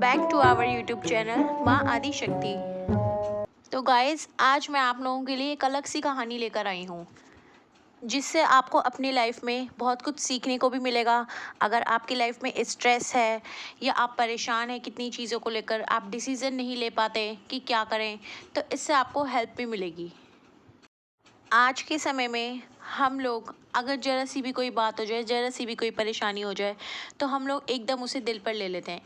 Back to our YouTube channel Maa Adi शक्ति। तो guys, आज मैं आप लोगों के लिए एक अलग सी कहानी लेकर आई हूँ, जिससे आपको अपनी लाइफ में बहुत कुछ सीखने को भी मिलेगा। अगर आपकी लाइफ में स्ट्रेस है या आप परेशान हैं कितनी चीज़ों को लेकर, आप डिसीज़न नहीं ले पाते कि क्या करें, तो इससे आपको हेल्प भी मिलेगी। आज के समय में हम लोग अगर ज़रा सी भी कोई बात हो जाए, ज़रा सी भी कोई परेशानी हो जाए, तो हम लोग एकदम उसे दिल पर ले लेते हैं,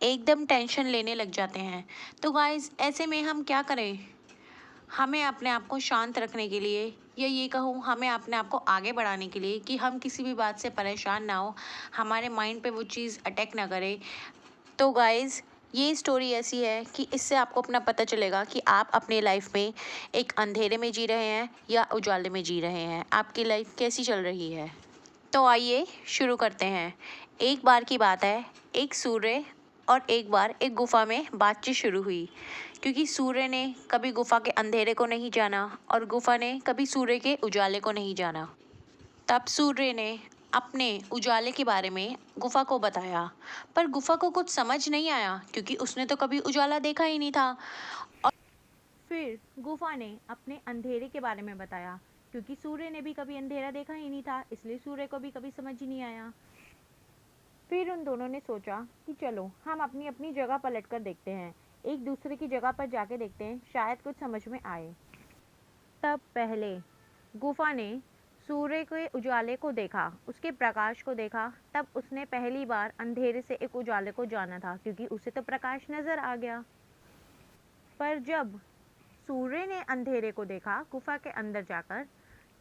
एकदम टेंशन लेने लग जाते हैं। तो गाइस, ऐसे में हम क्या करें? हमें अपने आप को शांत रखने के लिए, या ये कहूँ हमें अपने आप को आगे बढ़ाने के लिए कि हम किसी भी बात से परेशान ना हो, हमारे माइंड पे वो चीज़ अटैक ना करे। तो गाइस, ये स्टोरी ऐसी है कि इससे आपको अपना पता चलेगा कि आप अपने लाइफ में एक अंधेरे में जी रहे हैं या उजाले में जी रहे हैं, आपकी लाइफ कैसी चल रही है। तो आइए शुरू करते हैं। एक बार की बात है, एक सूर्य और एक बार एक गुफा में बातचीत शुरू हुई, क्योंकि सूर्य ने कभी गुफा के अंधेरे को नहीं जाना और गुफा ने कभी सूर्य के उजाले को नहीं जाना। तब सूर्य ने अपने उजाले के बारे में गुफा को बताया, पर गुफा को कुछ समझ नहीं आया, क्योंकि उसने तो कभी उजाला देखा ही नहीं था। और फिर गुफा ने अपने अंधेरे के बारे में बताया, क्योंकि सूर्य ने भी कभी अंधेरा देखा ही नहीं था, इसलिए सूर्य को भी कभी समझ ही नहीं आया। फिर उन दोनों ने सोचा कि चलो हम अपनी अपनी जगह पलट कर देखते हैं, एक दूसरे की जगह पर जाके देखते हैं, शायद कुछ समझ में आए। तब पहले गुफा ने सूर्य के उजाले को देखा, उसके प्रकाश को देखा। तब उसने पहली बार अंधेरे से एक उजाले को जाना था, क्योंकि उसे तो प्रकाश नजर आ गया। पर जब सूर्य ने अंधेरे को देखा गुफा के अंदर जाकर,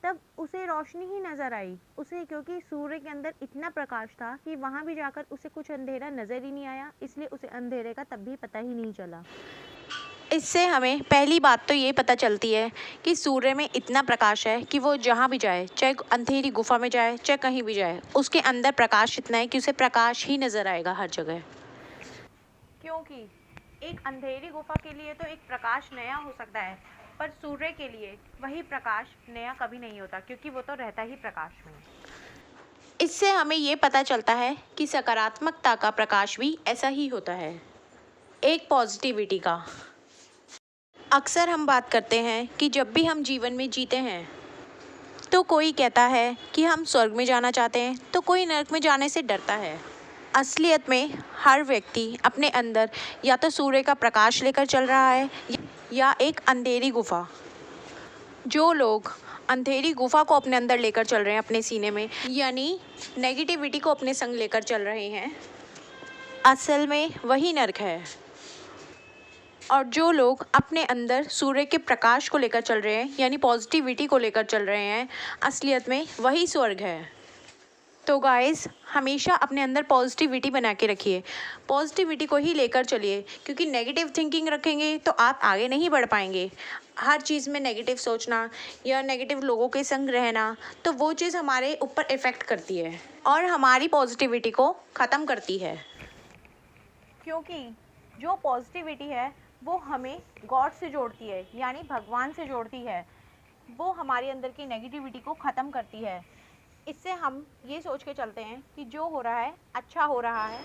तब उसे रोशनी ही नजर आई उसे, क्योंकि सूर्य के अंदर इतना प्रकाश था कि वहां भी जाकर उसे कुछ अंधेरा नजर ही नहीं आया, इसलिए उसे अंधेरे का तब भी पता ही नहीं चला। इससे हमें पहली बात तो ये पता चलती है कि सूर्य में इतना प्रकाश है कि वो जहाँ भी जाए, चाहे अंधेरी गुफा में जाए चाहे कहीं भी जाए, उसके अंदर प्रकाश इतना है कि उसे प्रकाश ही नजर आएगा हर जगह। क्योंकि एक अंधेरी गुफा के लिए तो एक प्रकाश नया हो सकता है, पर सूर्य के लिए वही प्रकाश नया कभी नहीं होता, क्योंकि वो तो रहता ही प्रकाश में। इससे हमें ये पता चलता है कि सकारात्मकता का प्रकाश भी ऐसा ही होता है, एक पॉजिटिविटी का। अक्सर हम बात करते हैं कि जब भी हम जीवन में जीते हैं, तो कोई कहता है कि हम स्वर्ग में जाना चाहते हैं, तो कोई नरक में जाने से डरता है। असलियत में हर व्यक्ति अपने अंदर या तो सूर्य का प्रकाश लेकर चल रहा है या एक अंधेरी गुफा। जो लोग अंधेरी गुफा को अपने अंदर लेकर चल रहे हैं अपने सीने में, यानी नेगेटिविटी को अपने संग लेकर चल रहे हैं, असल में वही नरक है। और जो लोग अपने अंदर सूर्य के प्रकाश को लेकर चल रहे हैं, यानी पॉजिटिविटी को लेकर चल रहे हैं, असलियत में वही स्वर्ग है। तो गाइस, हमेशा अपने अंदर पॉजिटिविटी बना के रखिए, पॉजिटिविटी को ही लेकर चलिए, क्योंकि नेगेटिव थिंकिंग रखेंगे तो आप आगे नहीं बढ़ पाएंगे। हर चीज़ में नेगेटिव सोचना या नेगेटिव लोगों के संग रहना, तो वो चीज़ हमारे ऊपर इफ़ेक्ट करती है और हमारी पॉजिटिविटी को ख़त्म करती है। क्योंकि जो पॉजिटिविटी है वो हमें गॉड से जोड़ती है, यानी भगवान से जोड़ती है। वो हमारे अंदर की नेगेटिविटी को ख़त्म करती है। इससे हम ये सोच के चलते हैं कि जो हो रहा है अच्छा हो रहा है,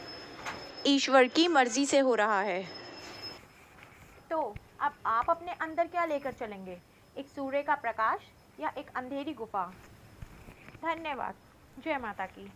ईश्वर की मर्ज़ी से हो रहा है। तो अब आप अपने अंदर क्या लेकर चलेंगे, एक सूर्य का प्रकाश या एक अंधेरी गुफा? धन्यवाद। जय माता की।